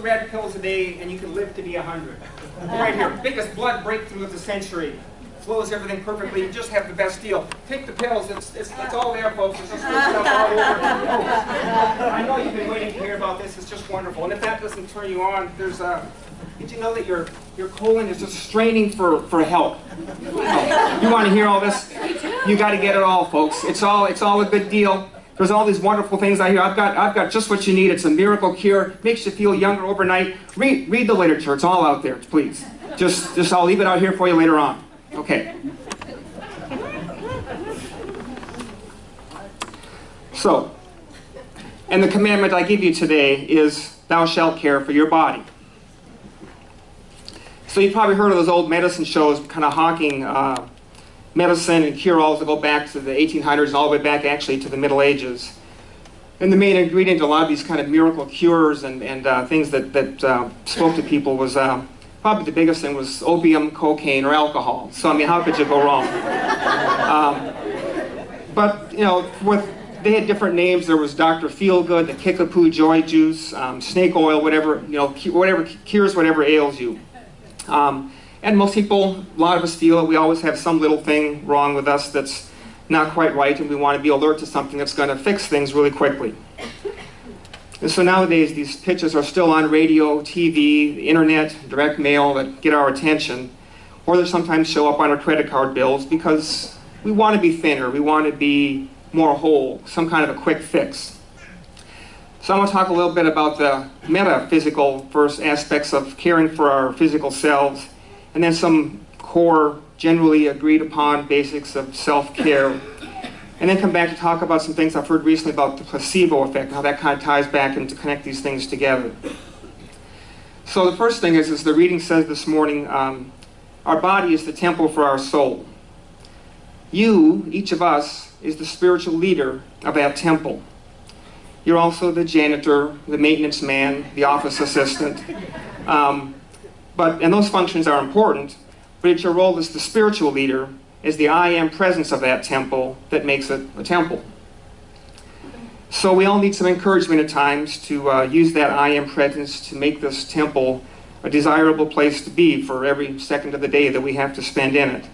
red pills a day and you can live to be 100. Right here, biggest blood breakthrough of the century. Flows everything perfectly. You just have the best deal. Take the pills. It's all there, folks. It's just good stuff all over. I know you've been waiting to hear about this. It's just wonderful. And if that doesn't turn you on, there's did you know that your colon is just straining for help? You want to hear all this? You got to get it all, folks. It's all a good deal. There's all these wonderful things out here. I've got just what you need. It's a miracle cure. Makes you feel younger overnight. Read the literature. It's all out there, please. Just I'll leave it out here for you later on. Okay. So, and the commandment I give you today is, thou shalt care for your body. So you've probably heard of those old medicine shows kind of hawking medicine and cure-alls that go back to the 1800s and all the way back actually to the Middle Ages. And the main ingredient to a lot of these kind of miracle cures and things that spoke to people was probably the biggest thing was opium, cocaine, or alcohol. So, I mean, how could you go wrong? But, you know, they had different names. There was Dr. Feelgood, the Kickapoo Joy Juice, snake oil, whatever, you know, whatever cures whatever ails you. And most people, a lot of us feel that we always have some little thing wrong with us that's not quite right, and we want to be alert to something that's going to fix things really quickly. And so nowadays, these pitches are still on radio, TV, the internet, direct mail that get our attention, or they sometimes show up on our credit card bills because we want to be thinner, we want to be more whole, some kind of a quick fix. So I want to talk a little bit about the metaphysical first aspects of caring for our physical selves, and then some core, generally agreed upon basics of self-care. And then come back to talk about some things I've heard recently about the placebo effect, how that kind of ties back and to connect these things together. So the first thing is the reading says this morning, our body is the temple for our soul. You, each of us, is the spiritual leader of that temple. You're also the janitor, the maintenance man, the office assistant. And those functions are important, but it's your role as the spiritual leader is the I am presence of that temple that makes it a temple. So we all need some encouragement at times to use that I am presence to make this temple a desirable place to be for every second of the day that we have to spend in it.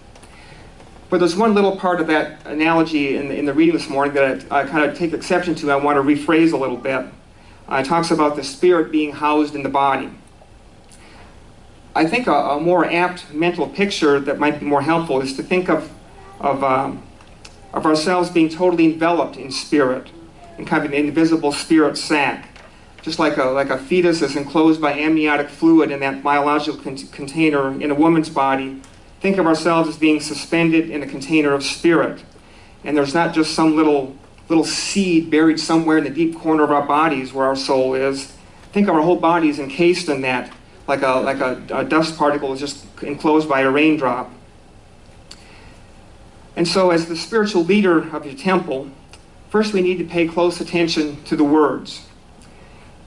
But there's one little part of that analogy in the reading this morning that I kind of take exception to. I want to rephrase a little bit. It talks about the spirit being housed in the body. I think a more apt mental picture that might be more helpful is to think of ourselves being totally enveloped in spirit, in kind of an invisible spirit sac. Just like a fetus is enclosed by amniotic fluid in that biological container in a woman's body, think of ourselves as being suspended in a container of spirit. And there's not just some little seed buried somewhere in the deep corner of our bodies where our soul is. Think of our whole bodies encased in that, like a dust particle is just enclosed by a raindrop. And so as the spiritual leader of your temple, first we need to pay close attention to the words.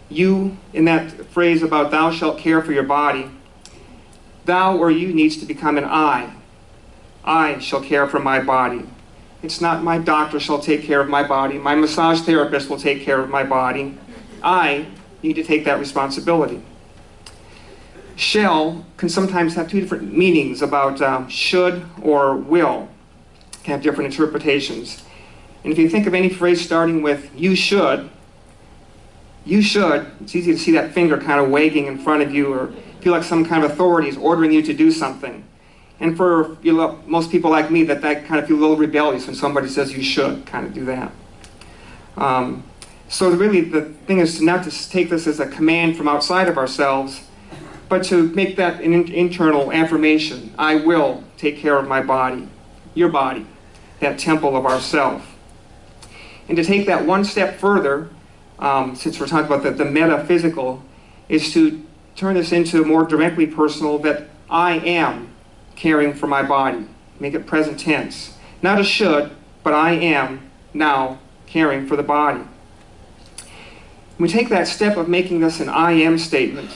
You, in that phrase about thou shalt care for your body, thou or you needs to become an I. I shall care for my body. It's not my doctor shall take care of my body, my massage therapist will take care of my body. I need to take that responsibility. Shall can sometimes have two different meanings about should or will. Can have different interpretations. And if you think of any phrase starting with you should, it's easy to see that finger kind of wagging in front of you or feel like some kind of authority is ordering you to do something. And for most people like me, that kind of feel a little rebellious when somebody says you should kind of do that. So really the thing is not to take this as a command from outside of ourselves, but to make that an internal affirmation. I will take care of my body, your body, that temple of ourself. And to take that one step further, since we're talking about the metaphysical, is to turn this into more directly personal, that I am caring for my body. Make it present tense. Not a should, but I am now caring for the body. When we take that step of making this an I am statement,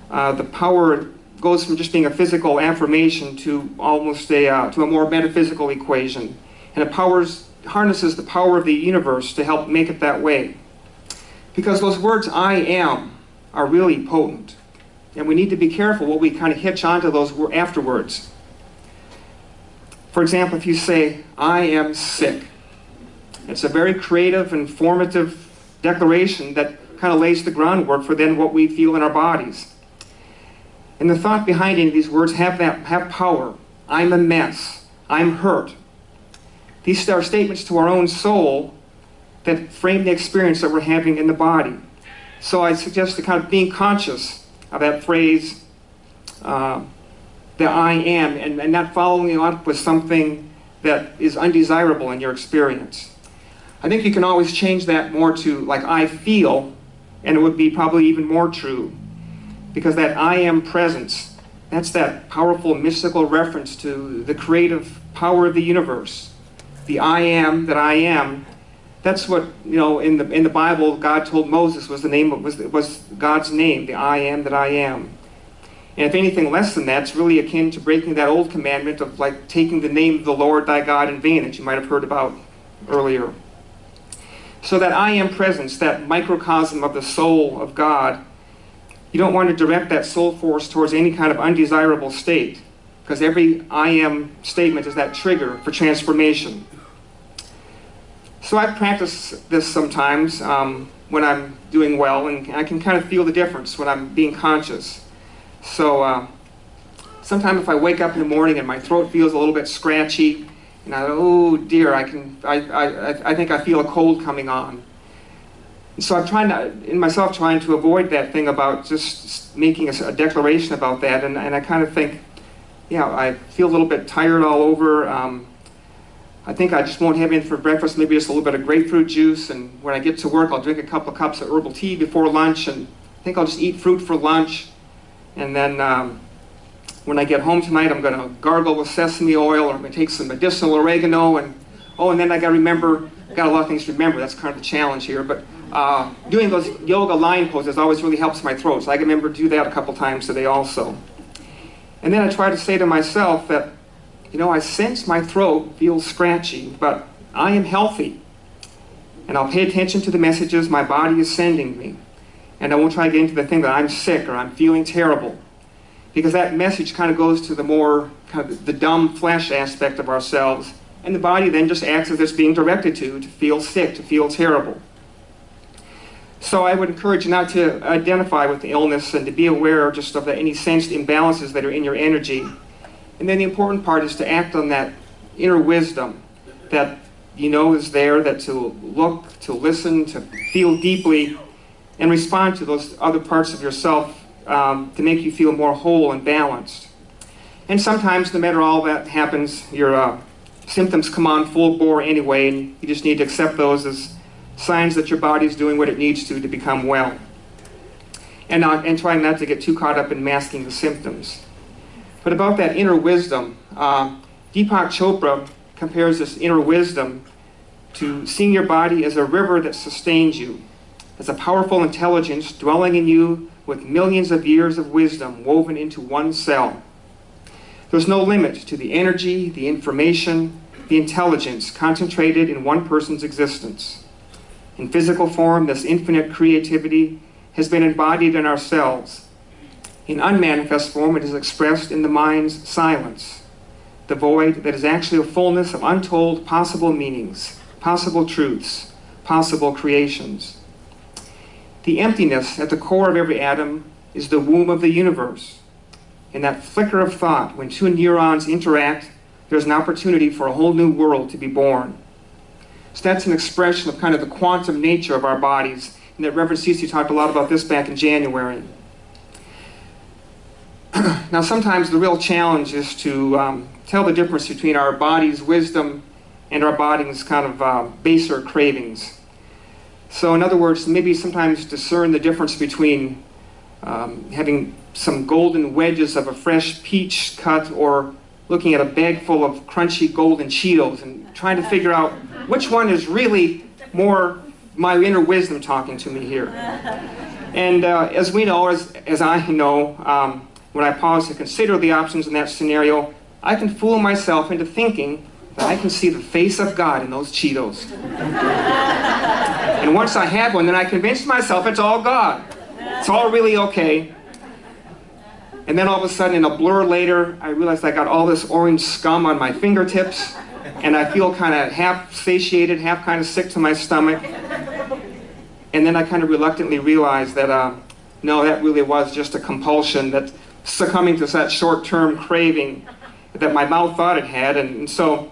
the power goes from just being a physical affirmation to almost to a more metaphysical equation. And it harnesses the power of the universe to help make it that way. Because those words I am are really potent. And we need to be careful what we kind of hitch onto those afterwards. For example, if you say, I am sick, it's a very creative and formative declaration that kind of lays the groundwork for then what we feel in our bodies. And the thought behind any of these words have power. I'm a mess. I'm hurt. These are statements to our own soul that frame the experience that we're having in the body. So I suggest the kind of being conscious of that phrase, the I am, and not following it up with something that is undesirable in your experience. I think you can always change that more to like I feel, and it would be probably even more true. Because that I am presence, that's that powerful mystical reference to the creative power of the universe. The I am that I am, that's what, in the Bible God told Moses was God's name, the I am that I am. And if anything less than that, it's really akin to breaking that old commandment of like taking the name of the Lord thy God in vain that you might have heard about earlier. So that I am presence, that microcosm of the soul of God, you don't want to direct that soul force towards any kind of undesirable state, because every I am statement is that trigger for transformation. So I practice this sometimes when I'm doing well, and I can kind of feel the difference when I'm being conscious. So sometimes if I wake up in the morning and my throat feels a little bit scratchy, and I go, oh dear, I think I feel a cold coming on. And so I'm trying to avoid that thing about just making a declaration about that, and I kind of think, I feel a little bit tired all over. I think I just won't have anything for breakfast, maybe just a little bit of grapefruit juice, and when I get to work I'll drink a couple of cups of herbal tea before lunch, and I think I'll just eat fruit for lunch, and then when I get home tonight I'm going to gargle with sesame oil, or I'm going to take some medicinal oregano, and then I got to remember, I've got a lot of things to remember, that's kind of the challenge here, but doing those yoga line poses always really helps my throat, so I can remember to do that a couple times today also. And then I try to say to myself that, I sense my throat feels scratchy, but I am healthy. And I'll pay attention to the messages my body is sending me. And I won't try to get into the thing that I'm sick or I'm feeling terrible. Because that message kind of goes to the more, kind of the dumb flesh aspect of ourselves. And the body then just acts as it's being directed to feel sick, to feel terrible. So I would encourage you not to identify with the illness and to be aware just of any sensed imbalances that are in your energy. And then the important part is to act on that inner wisdom that is there, that to look, to listen, to feel deeply, and respond to those other parts of yourself to make you feel more whole and balanced. And sometimes, no matter all that happens, your symptoms come on full bore anyway, and you just need to accept those as signs that your body is doing what it needs to become well. And trying not to get too caught up in masking the symptoms. But about that inner wisdom, Deepak Chopra compares this inner wisdom to seeing your body as a river that sustains you, as a powerful intelligence dwelling in you with millions of years of wisdom woven into one cell. There's no limit to the energy, the information, the intelligence concentrated in one person's existence. In physical form, this infinite creativity has been embodied in our cells. In unmanifest form, it is expressed in the mind's silence, the void that is actually a fullness of untold possible meanings, possible truths, possible creations. The emptiness at the core of every atom is the womb of the universe. In that flicker of thought, when two neurons interact, there's an opportunity for a whole new world to be born. So that's an expression of kind of the quantum nature of our bodies, and that Reverend Cece talked a lot about this back in January. Now sometimes the real challenge is to tell the difference between our body's wisdom and our body's kind of baser cravings. So in other words, maybe sometimes discern the difference between having some golden wedges of a fresh peach cut or looking at a bag full of crunchy golden Cheetos and trying to figure out which one is really more my inner wisdom talking to me here. And as we know, as I know, when I pause to consider the options in that scenario, I can fool myself into thinking that I can see the face of God in those Cheetos. And once I have one, then I convince myself it's all God. It's It's all really okay. And then all of a sudden, in a blur later, I realized I got all this orange scum on my fingertips, and I feel kind of half satiated, half kind of sick to my stomach. And then I kind of reluctantly realized that, no, that really was just a compulsion, that succumbing to that short-term craving that my mouth thought it had. And so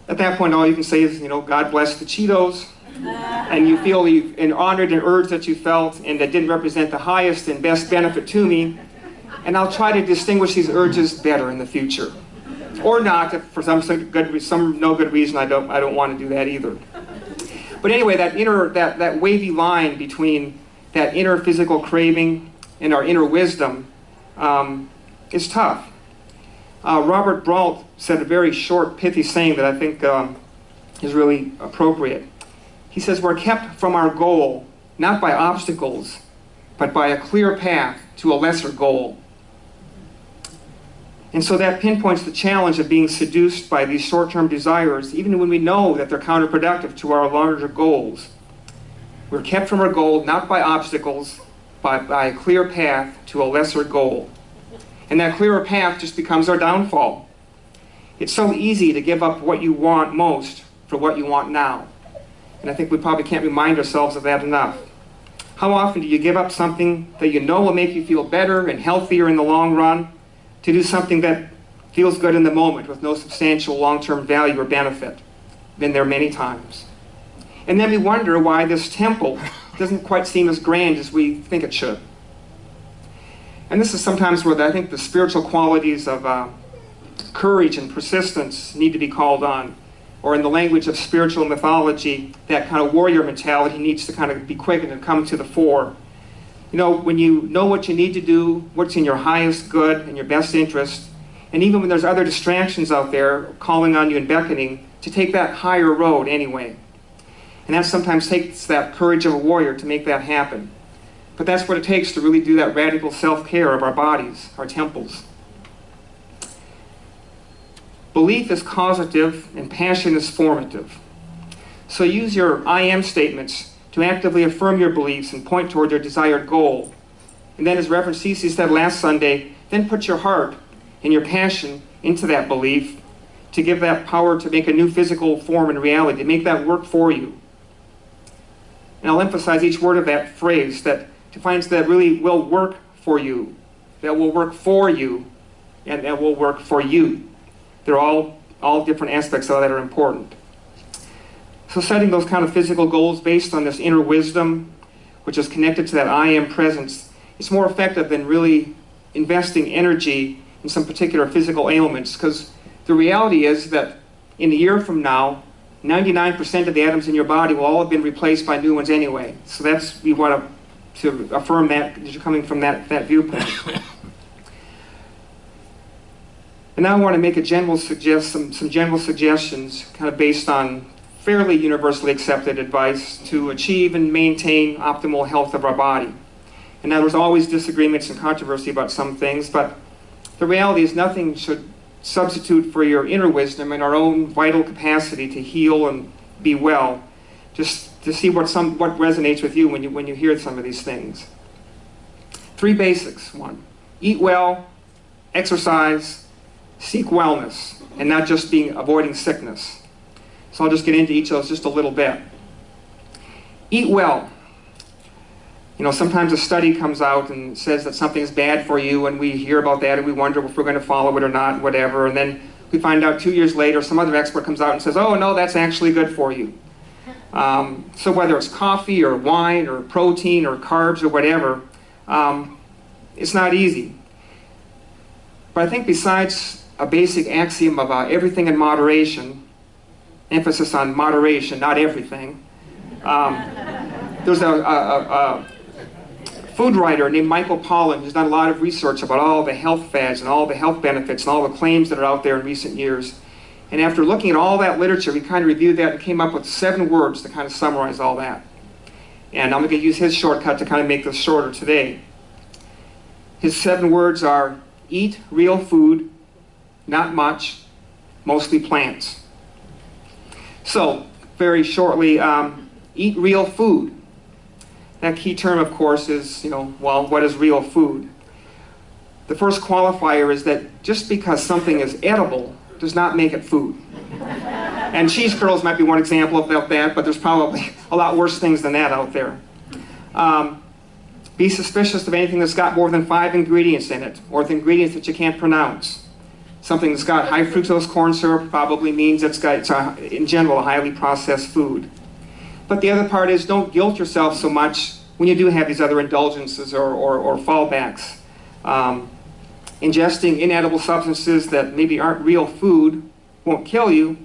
at that point, all you can say is, God bless the Cheetos. And you feel and honored an urge that you felt and that didn't represent the highest and best benefit to me. And I'll try to distinguish these urges better in the future. Or not, if for some no good reason I don't want to do that either. But anyway, that wavy line between that inner physical craving and our inner wisdom is tough. Robert Brault said a very short, pithy saying that I think is really appropriate. He says, we're kept from our goal, not by obstacles, but by a clear path to a lesser goal. And so that pinpoints the challenge of being seduced by these short-term desires, even when we know that they're counterproductive to our larger goals. We're kept from our goal, not by obstacles, but by a clear path to a lesser goal. And that clearer path just becomes our downfall. It's so easy to give up what you want most for what you want now. And I think we probably can't remind ourselves of that enough. How often do you give up something that you know will make you feel better and healthier in the long run to do something that feels good in the moment with no substantial long-term value or benefit? Been there many times. And then we wonder why this temple doesn't quite seem as grand as we think it should. And this is sometimes where I think the spiritual qualities of courage and persistence need to be called on. Or in the language of spiritual mythology, that kind of warrior mentality needs to kind of be quickened and come to the fore. When you know what you need to do, what's in your highest good and your best interest, and even when there's other distractions out there calling on you and beckoning, to take that higher road anyway. And that sometimes takes that courage of a warrior to make that happen. But that's what it takes to really do that radical self-care of our bodies, our temples. Belief is causative and passion is formative. So use your I am statements to actively affirm your beliefs and point toward your desired goal. And then, as Reverend Cece said last Sunday, then put your heart and your passion into that belief to give that power to make a new physical form and reality, to make that work for you. And I'll emphasize each word of that phrase, that defines that really will work for you, that will work for you, and that will work for you. They're all different aspects of that are important. So setting those kind of physical goals based on this inner wisdom, which is connected to that I am presence, is more effective than really investing energy in some particular physical ailments, because the reality is that in a year from now, 99% of the atoms in your body will all have been replaced by new ones anyway. So we want to affirm that you're coming from that viewpoint. And now I want to make some general suggestions, kind of based on fairly universally accepted advice to achieve and maintain optimal health of our body. And now there's always disagreements and controversy about some things, but the reality is nothing should substitute for your inner wisdom and our own vital capacity to heal and be well. Just to see what resonates with you when you hear some of these things. 3 basics. 1, eat well, exercise, seek wellness, and not just avoiding sickness. So I'll just get into each of those just a little bit. Eat well. Sometimes a study comes out and says that something is bad for you, and we hear about that and we wonder if we're going to follow it or not, whatever, and then we find out 2 years later some other expert comes out and says, oh no, that's actually good for you. So whether it's coffee or wine or protein or carbs or whatever, it's not easy. But I think besides a basic axiom of everything in moderation, emphasis on moderation, not everything, there's a food writer named Michael Pollan who's done a lot of research about all the health fads and all the health benefits and all the claims that are out there in recent years. And after looking at all that literature, we kind of reviewed that and came up with 7 words to kind of summarize all that. And I'm going to use his shortcut to kind of make this shorter today. His 7 words are: eat real food, not much, mostly plants. So, very shortly, eat real food. That key term, of course, is, well, what is real food? The first qualifier is that just because something is edible does not make it food. And cheese curls might be one example of that, but there's probably a lot worse things than that out there. Be suspicious of anything that's got more than 5 ingredients in it, or the ingredients that you can't pronounce. Something that's got high fructose corn syrup probably means it's in general, a highly processed food. But the other part is, don't guilt yourself so much when you do have these other indulgences or fallbacks. Ingesting inedible substances that maybe aren't real food won't kill you,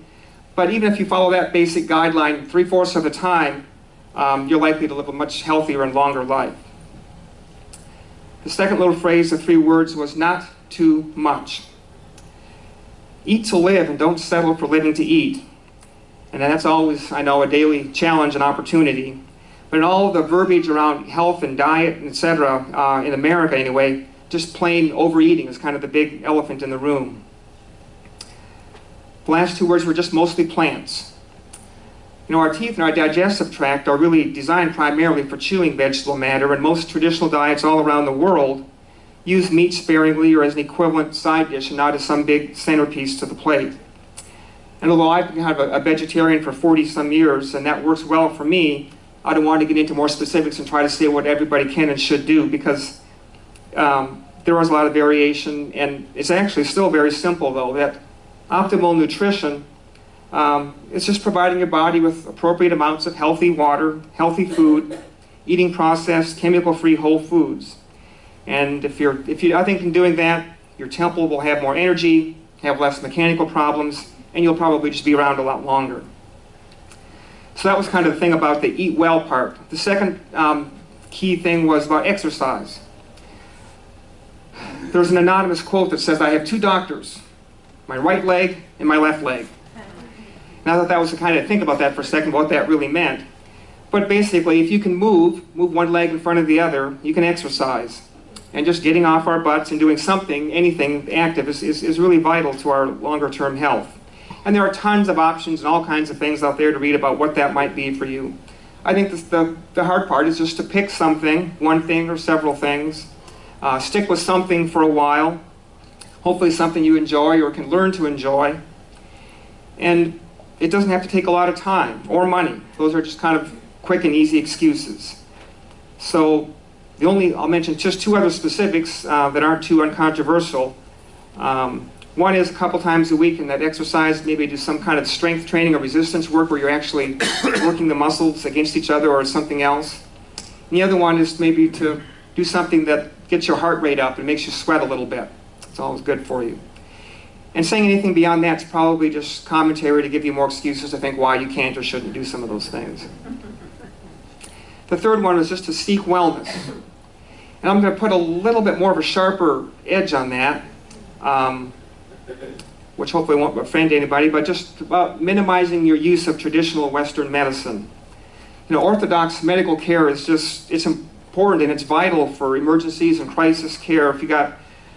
but even if you follow that basic guideline 3/4 of the time, you're likely to live a much healthier and longer life. The second little phrase, the 3 words, was not too much. Eat to live and don't settle for living to eat. And that's always, I know, a daily challenge and opportunity. But in all of the verbiage around health and diet, etc., in America anyway, just plain overeating is kind of the big elephant in the room. The last 2 words were just mostly plants. Our teeth and our digestive tract are really designed primarily for chewing vegetable matter, and most traditional diets all around the world use meat sparingly or as an equivalent side dish and not as some big centerpiece to the plate. And although I've been kind of a vegetarian for 40-some years, and that works well for me, I don't want to get into more specifics and try to say what everybody can and should do, because there is a lot of variation, and it's actually still very simple, though, that optimal nutrition is just providing your body with appropriate amounts of healthy water, healthy food, eating processed, chemical-free whole foods. And if I think in doing that, your temple will have more energy, have less mechanical problems, and you'll probably just be around a lot longer. So that was kind of the thing about the eat well part. The second key thing was about exercise. There's an anonymous quote that says, "I have 2 doctors, my right leg and my left leg." Now that was to kind of think about that for a second, what that really meant. But basically, if you can move one leg in front of the other, you can exercise. And just getting off our butts and doing something, anything active, is really vital to our longer-term health. And there are tons of options and all kinds of things out there to read about what that might be for you. I think the hard part is just to pick something, one thing or several things, stick with something for a while, hopefully something you enjoy or can learn to enjoy. And it doesn't have to take a lot of time or money. Those are just kind of quick and easy excuses. So I'll mention just 2 other specifics that aren't too uncontroversial. One is a couple times a week in that exercise, maybe do some kind of strength training or resistance work where you're actually working the muscles against each other or something else. And the other one is maybe to do something that gets your heart rate up and makes you sweat a little bit. It's always good for you. And saying anything beyond that's probably just commentary to give you more excuses to think why you can't or shouldn't do some of those things. The third one is just to seek wellness. And I'm going to put a little bit more of a sharper edge on that, which hopefully won't offend anybody, but just about minimizing your use of traditional Western medicine. Orthodox medical care is it's important and it's vital for emergencies and crisis care. If you got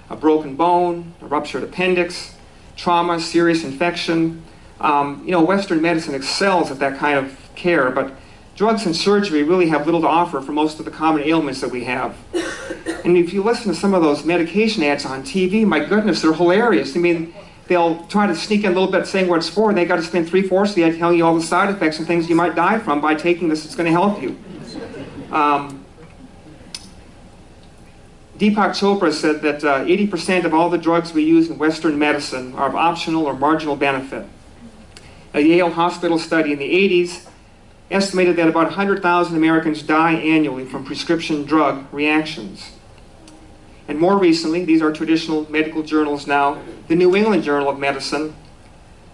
a broken bone, a ruptured appendix, trauma, serious infection, Western medicine excels at that kind of care, but drugs and surgery really have little to offer for most of the common ailments that we have. And if you listen to some of those medication ads on TV, my goodness, they're hilarious. I mean, they'll try to sneak in a little bit saying what it's for, and they got to spend 3/4 of the ad telling you all the side effects and things you might die from by taking this. It's going to help you. Deepak Chopra said that 80% of all the drugs we use in Western medicine are of optional or marginal benefit. A Yale hospital study in the 80s estimated that about 100,000 Americans die annually from prescription drug reactions. And more recently, these are traditional medical journals now, the New England Journal of Medicine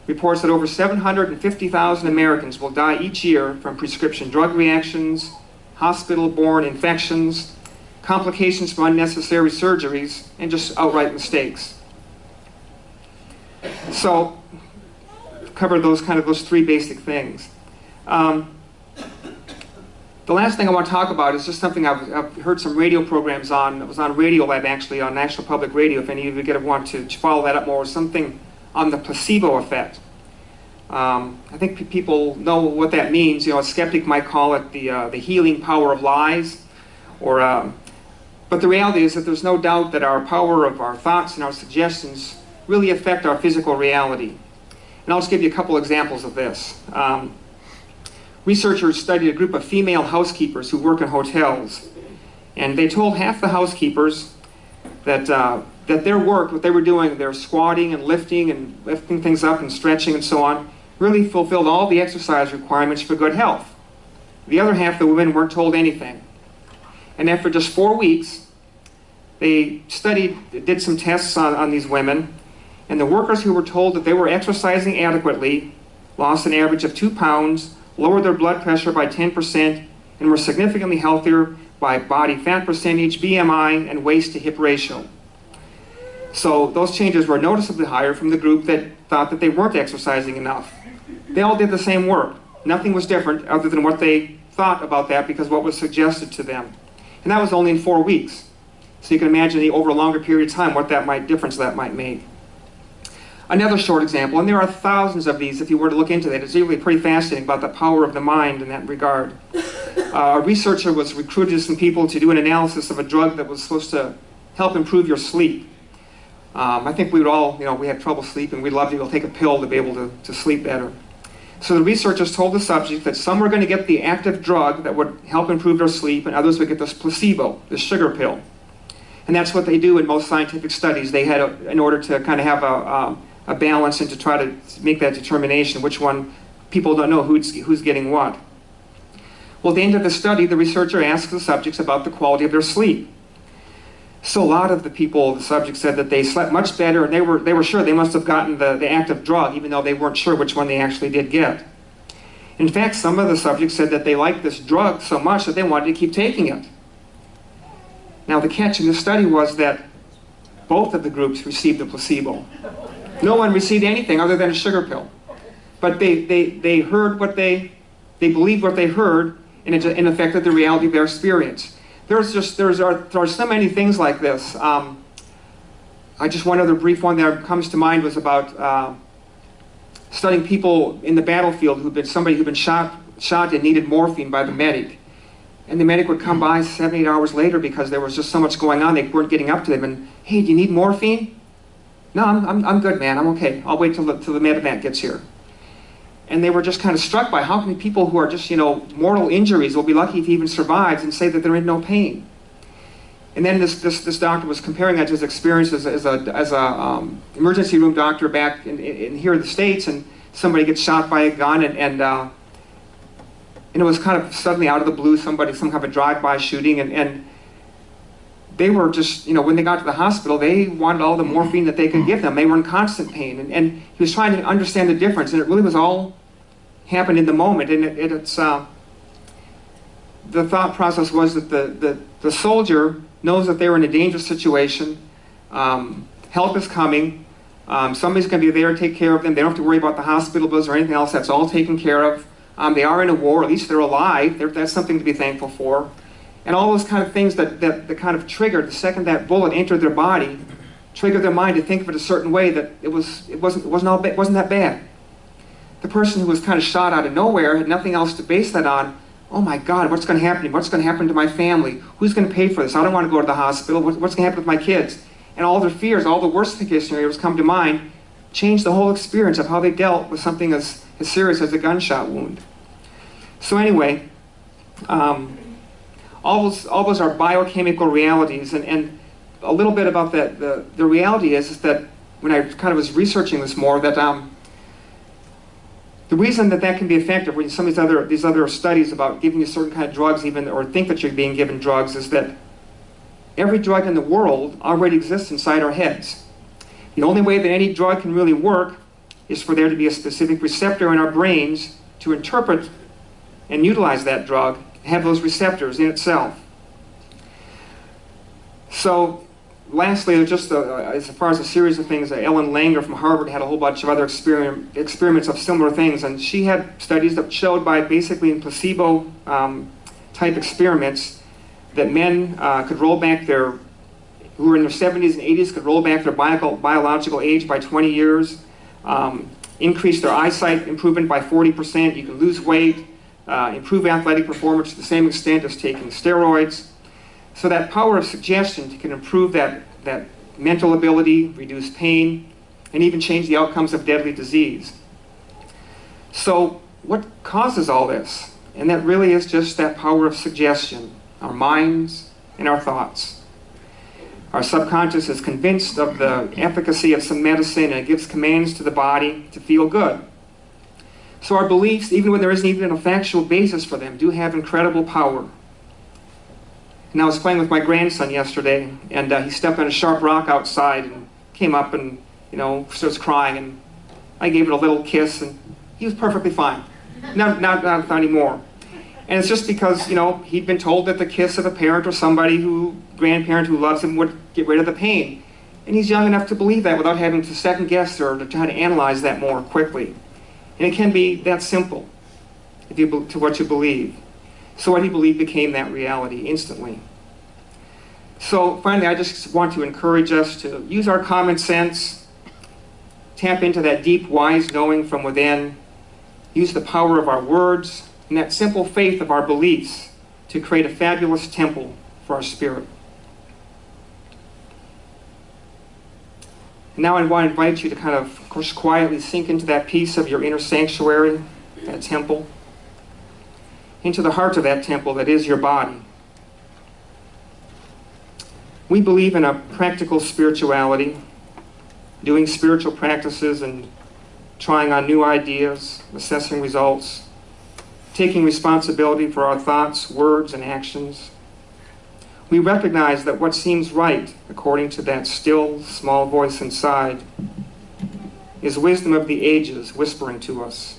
reports that over 750,000 Americans will die each year from prescription drug reactions, hospital-borne infections, complications from unnecessary surgeries, and just outright mistakes. So, cover those 3 basic things. The last thing I want to talk about is just something I've heard some radio programs on. It was on Radiolab, actually, on National Public Radio, if any of you want to follow that up more, something on the placebo effect. I think people know what that means. You know, a skeptic might call it the healing power of lies, or but the reality is that there's no doubt that our power of our thoughts and our suggestions really affect our physical reality. And I'll just give you a couple examples of this. Researchers studied a group of female housekeepers who work in hotels, and they told half the housekeepers that that their work, what they were doing, their squatting and lifting things up and stretching and so on, really fulfilled all the exercise requirements for good health. The other half, the women, weren't told anything. And after just 4 weeks, they did some tests on these women, and the workers who were told that they were exercising adequately lost an average of 2 pounds, lowered their blood pressure by 10%, and were significantly healthier by body fat percentage, BMI, and waist to hip ratio. So those changes were noticeably higher from the group that thought that they weren't exercising enough. They all did the same work. Nothing was different other than what they thought about that because what was suggested to them. And that was only in 4 weeks. So you can imagine over a longer period of time what difference that might make. Another short example, and there are thousands of these if you were to look into that. It's really pretty fascinating about the power of the mind in that regard. A researcher was recruited some people to do an analysis of a drug that was supposed to help improve your sleep. I think we would all, we had trouble sleeping. We'd love to be able to take a pill to be able to sleep better. So the researchers told the subject that some were going to get the active drug that would help improve their sleep, and others would get this placebo, this sugar pill. And that's what they do in most scientific studies. They had, in order to kind of have a balance and to try to make that determination, which one, people don't know who's getting what. Well, at the end of the study, the researcher asked the subjects about the quality of their sleep. So a lot of the subjects said that they slept much better, and they were sure they must have gotten the active drug, even though they weren't sure which one they actually did get. In fact, some of the subjects said that they liked this drug so much that they wanted to keep taking it. Now, the catch in the study was that both of the groups received the placebo. No one received anything other than a sugar pill. But they heard what they believed what they heard, and it affected the reality of their experience. There are so many things like this. One other brief one that comes to mind was about studying people in the battlefield who'd been shot and needed morphine by the medic. And the medic would come by 7, 8 hours later because there was just so much going on, they weren't getting up to them. And, hey, do you need morphine? No, I'm good, man, I'm okay. I'll wait till the medevac gets here. And they were just kind of struck by how many people who are just, mortal injuries will be lucky if he even survives and say that they're in no pain. And then this doctor was comparing that to his experience as a emergency room doctor back in here in the States, and somebody gets shot by a gun, and it was kind of suddenly out of the blue, some kind of a drive-by shooting, and they were just, when they got to the hospital, they wanted all the morphine that they could give them. They were in constant pain, and he was trying to understand the difference, and it really was all happened in the moment. And it's the thought process was that the soldier knows that they're in a dangerous situation. Help is coming. Somebody's going to be there to take care of them. They don't have to worry about the hospital bills or anything else. That's all taken care of. They are in a war. At least they're alive. That's something to be thankful for. And all those kind of things that kind of triggered, the second that bullet entered their body, triggered their mind to think of it a certain way that it wasn't that bad. The person who was kind of shot out of nowhere had nothing else to base that on. Oh my God, what's going to happen to me? What's going to happen to my family? Who's going to pay for this? I don't want to go to the hospital. What's going to happen with my kids? And all their fears, all the worst case scenarios come to mind, changed the whole experience of how they dealt with something as serious as a gunshot wound. So anyway, all those are biochemical realities, and a little bit about that. The reality is that when I kind of was researching this more, that the reason that can be effective when some of these other studies about giving you certain kind of drugs, even or think that you're being given drugs, is that every drug in the world already exists inside our heads. The only way that any drug can really work is for there to be a specific receptor in our brains to interpret and utilize that drug, have those receptors in itself. So lastly, just as far as a series of things, Ellen Langer from Harvard had a whole bunch of other experiments of similar things, and she had studies that showed by basically in placebo type experiments that men could roll back who were in their 70s and 80s could roll back their biological age by 20 years. increase their eyesight improvement by 40%. You can lose weight, improve athletic performance to the same extent as taking steroids. So that power of suggestion can improve that mental ability, reduce pain, and even change the outcomes of deadly disease. So what causes all this? And that really is just that power of suggestion, our minds and our thoughts. Our subconscious is convinced of the efficacy of some medicine, and it gives commands to the body to feel good. So our beliefs, even when there isn't even a factual basis for them, do have incredible power. And I was playing with my grandson yesterday, and he stepped on a sharp rock outside and came up and, starts crying, and I gave it a little kiss, and he was perfectly fine. Not anymore. And it's just because, he'd been told that the kiss of a parent or grandparent who loves him would get rid of the pain. And he's young enough to believe that without having to second guess or to try to analyze that more quickly. And it can be that simple to what you believe. So what he believed became that reality instantly. So finally, I just want to encourage us to use our common sense, tap into that deep, wise knowing from within, use the power of our words, and that simple faith of our beliefs to create a fabulous temple for our spirit. And now I want to invite you to kind of course, quietly sink into that piece of your inner sanctuary, that temple, into the heart of that temple that is your body. We believe in a practical spirituality, doing spiritual practices and trying on new ideas, assessing results, taking responsibility for our thoughts, words, and actions. We recognize that what seems right, according to that still, small voice inside, is wisdom of the ages whispering to us.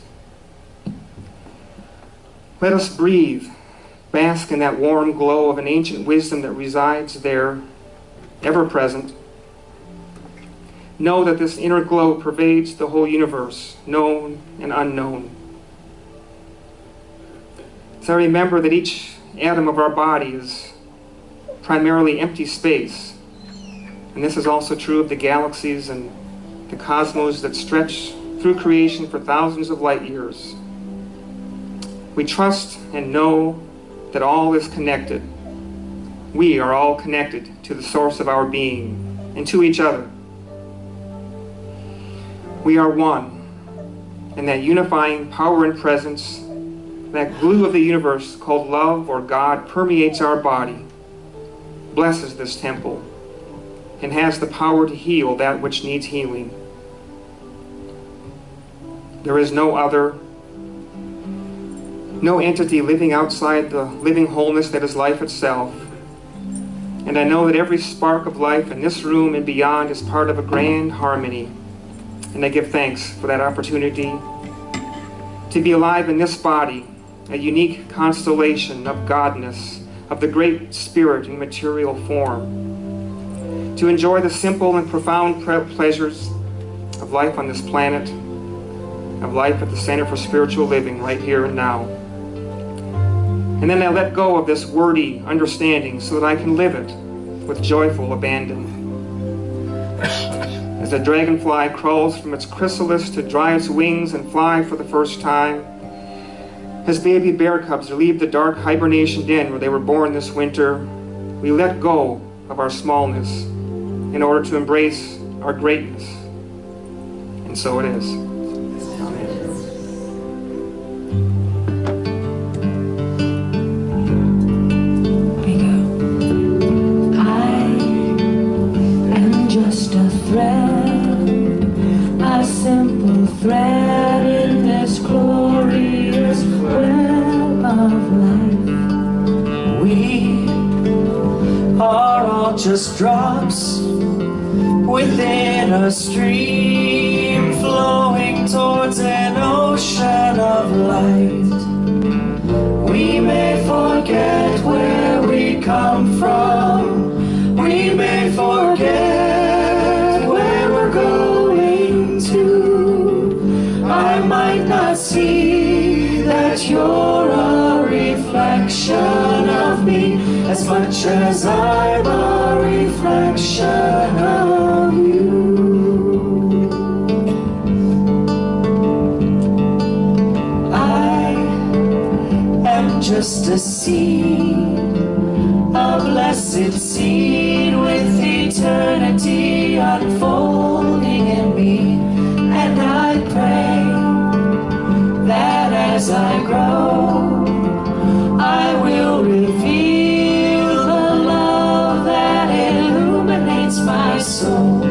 Let us breathe, bask in that warm glow of an ancient wisdom that resides there, ever present. Know that this inner glow pervades the whole universe, known and unknown. So remember that each atom of our body is primarily empty space. And this is also true of the galaxies and the cosmos that stretch through creation for thousands of light years. We trust and know that all is connected. We are all connected to the source of our being and to each other. We are one, and that unifying power and presence, that glue of the universe called love or God, permeates our body, blesses this temple, and has the power to heal that which needs healing. There is no other, no entity living outside the living wholeness that is life itself. And I know that every spark of life in this room and beyond is part of a grand harmony. And I give thanks for that opportunity to be alive in this body, a unique constellation of godness, of the great spirit in material form, to enjoy the simple and profound pleasures of life on this planet, of life at the Center for Spiritual Living right here and now. And then I let go of this wordy understanding so that I can live it with joyful abandon. As a dragonfly crawls from its chrysalis to dry its wings and fly for the first time, as baby bear cubs leave the dark hibernation den where they were born this winter, we let go of our smallness in order to embrace our greatness. And so it is. A simple thread in this glorious web of life. We are all just drops within a stream flowing towards an ocean of light. We may forget where we come from. We may forget where we're going to. I might not see that you're a reflection of me as much as I'm a reflection of you. just a seed, a blessed seed with eternity unfolding in me. And I pray that as I grow, I will reveal the love that illuminates my soul.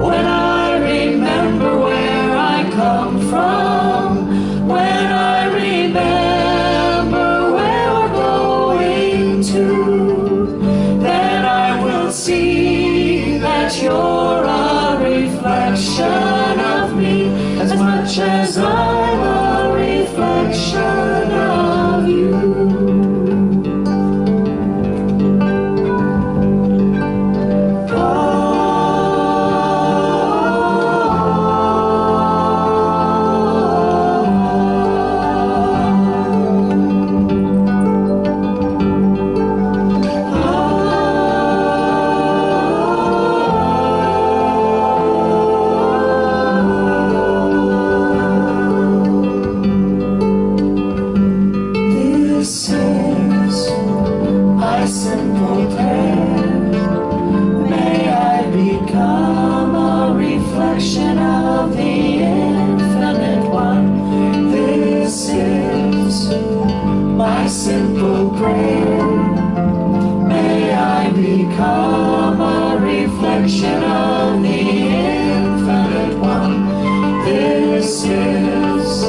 When I remember where I come from, when I remember where we're going to, then I will see that you're a reflection of me as much as I'm a reflection of you. Simple prayer, may I become a reflection of the infinite one. This is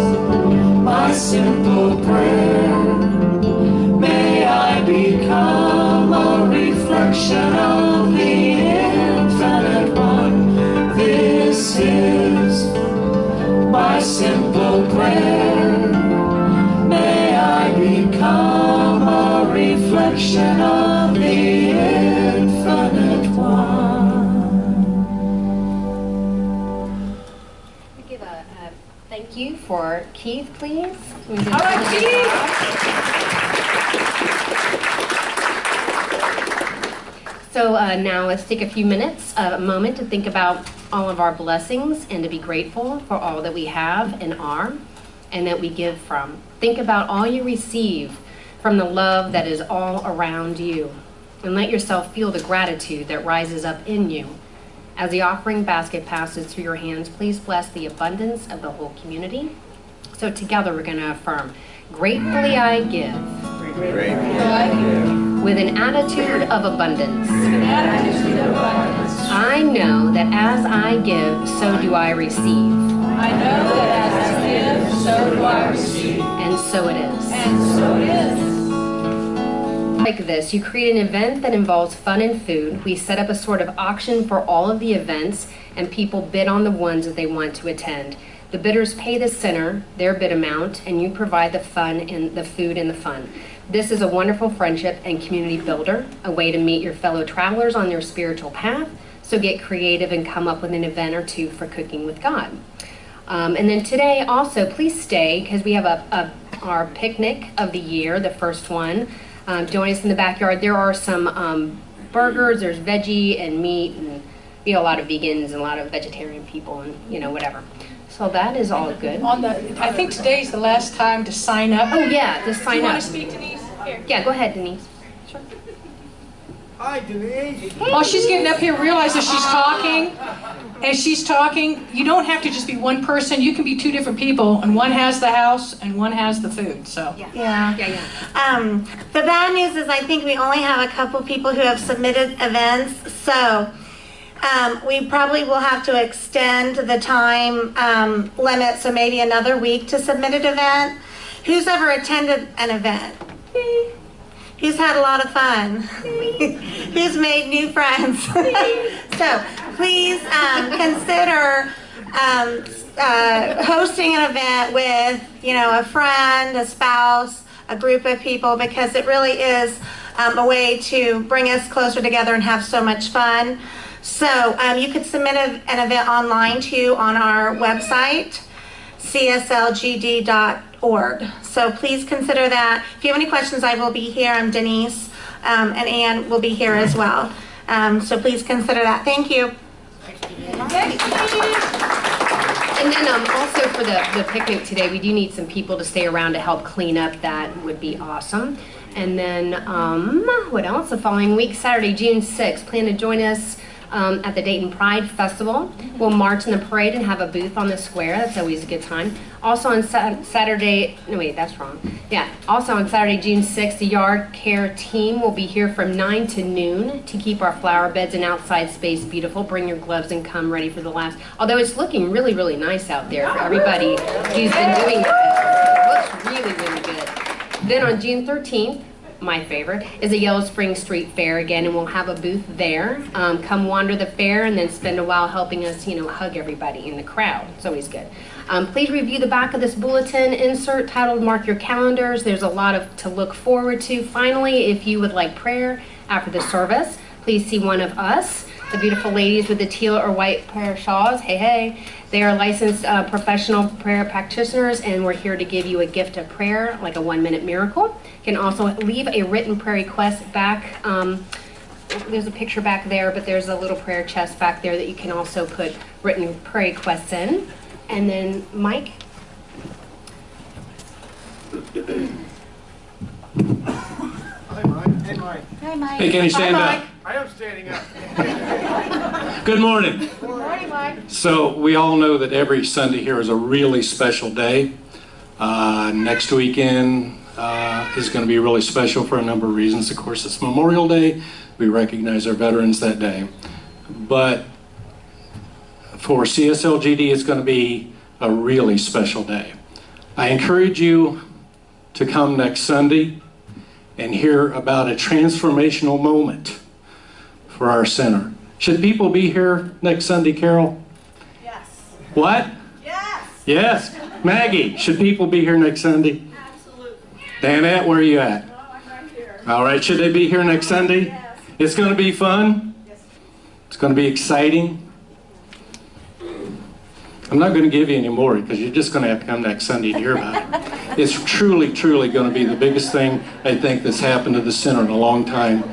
my simple prayer, may I become a reflection of the infinite one. This is my simple prayer, may I become a reflection of the infinite one. We give a thank you for Keith, please. All right, Keith. So now let's take a few minutes, a moment to think about all of our blessings and to be grateful for all that we have and are and that we give from. Think about all you receive from the love that is all around you, and let yourself feel the gratitude that rises up in you. As the offering basket passes through your hands, please bless the abundance of the whole community. So together we're going to affirm, gratefully I give, with an attitude of abundance. I know that as I give, so do I receive. I know that as I give, so do I receive. And so it is. And so it is. Like this, you create an event that involves fun and food. We set up a sort of auction for all of the events, and people bid on the ones that they want to attend. The bidders pay the center their bid amount, and you provide the fun and the food and the fun. This is a wonderful friendship and community builder, a way to meet your fellow travelers on their spiritual path. So get creative and come up with an event or two for cooking with God. And then today also, please stay, because we have our picnic of the year, the first one. Join us in the backyard. There are some burgers, there's veggie and meat, and we have a lot of vegans and a lot of vegetarian people and, whatever. So that is all good. I think today's the last time to sign up. Oh yeah, to sign Do you up. want to speak, Denise? Here. Yeah, go ahead, Denise. Hi, Denise. While she's getting up here, realize that she's talking. As she's talking, you don't have to just be one person. You can be two different people, and one has the house and one has the food. So Yeah. The bad news is I think we only have a couple people who have submitted events, so we probably will have to extend the time limit, so maybe another week to submit an event. Who's ever attended an event? Who's had a lot of fun? Who's made new friends? So please consider hosting an event with, a friend, a spouse, a group of people, because it really is a way to bring us closer together and have so much fun. So you could submit an event online too on our website, cslgd.org. So please consider that. If you have any questions, I will be here. I'm Denise, and Ann will be here as well. So please consider that. Thank you. And then also for the picnic today, we do need some people to stay around to help clean up. That would be awesome. And then what else? The following week, Saturday, June 6th, plan to join us at the Dayton Pride Festival. We'll march in the parade and have a booth on the square. That's always a good time. Also on Saturday, no wait, that's wrong. Yeah, also on Saturday, June 6th, the yard care team will be here from 9 to noon to keep our flower beds and outside space beautiful. Bring your gloves and come ready for the last. Although it's looking really, really nice out there for everybody who's been doing it. It looks really, really good. Then on June 13th, my favorite, is a Yellow Spring Street Fair again, and we'll have a booth there. Come wander the fair and then spend a while helping us, hug everybody in the crowd. It's always good. Please review the back of this bulletin insert titled Mark Your Calendars. There's a lot to look forward to. Finally, if you would like prayer after the service, please see one of us, the beautiful ladies with the teal or white prayer shawls. Hey, hey. They are licensed professional prayer practitioners, and we're here to give you a gift of prayer, like a 1-minute miracle. You can also leave a written prayer request back. There's a picture back there, but there's a little prayer chest back there that you can also put written prayer requests in. And then, Mike. Hi, Mike. Hey, Mike. Hi, Mike. Hey, can you stand Hi, up? Mike. I am standing up. Good morning. Good morning, Mike. So we all know that every Sunday here is a really special day. Next weekend is going to be really special for a number of reasons. Of course, it's Memorial Day. We recognize our veterans that day. But for CSLGD, it's going to be a really special day. I encourage you to come next Sunday and hear about a transformational moment for our center. Should people be here next Sunday, Carol? Yes. What? Yes. Yes. Maggie, should people be here next Sunday? Absolutely. Danette, where are you at? Oh, I'm right here. All right, should they be here next Sunday? Yes. It's going to be fun. Yes. It's going to be exciting. I'm not going to give you any more because you're just going to have to come next Sunday to hear about it. It's truly, truly going to be the biggest thing I think that's happened to the center in a long time.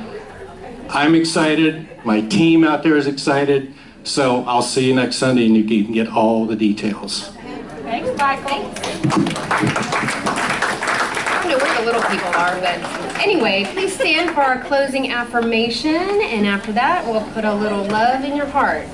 I'm excited. My team out there is excited. So I'll see you next Sunday and you can get all the details. Thanks, Michael. I don't know where the little people are, but anyway, please stand for our closing affirmation, and after that, we'll put a little love in your heart.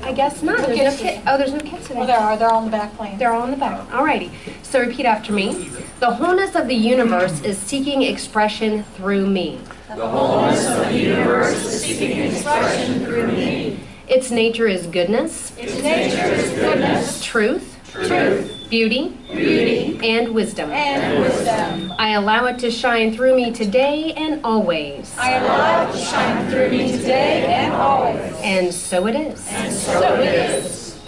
I guess not. There's no kid. Oh, there's no kids today. Well, there are. They're all in the back plane. They're all in the back. Alrighty. So repeat after me. The wholeness of the universe is seeking expression through me. The wholeness of the universe is seeking expression through me. Its nature is goodness. Its nature is goodness, Truth. truth, Beauty. beauty, And wisdom. and wisdom. I allow it to shine through me today and always. I allow it to shine through me today and always. And so it is. And so it is.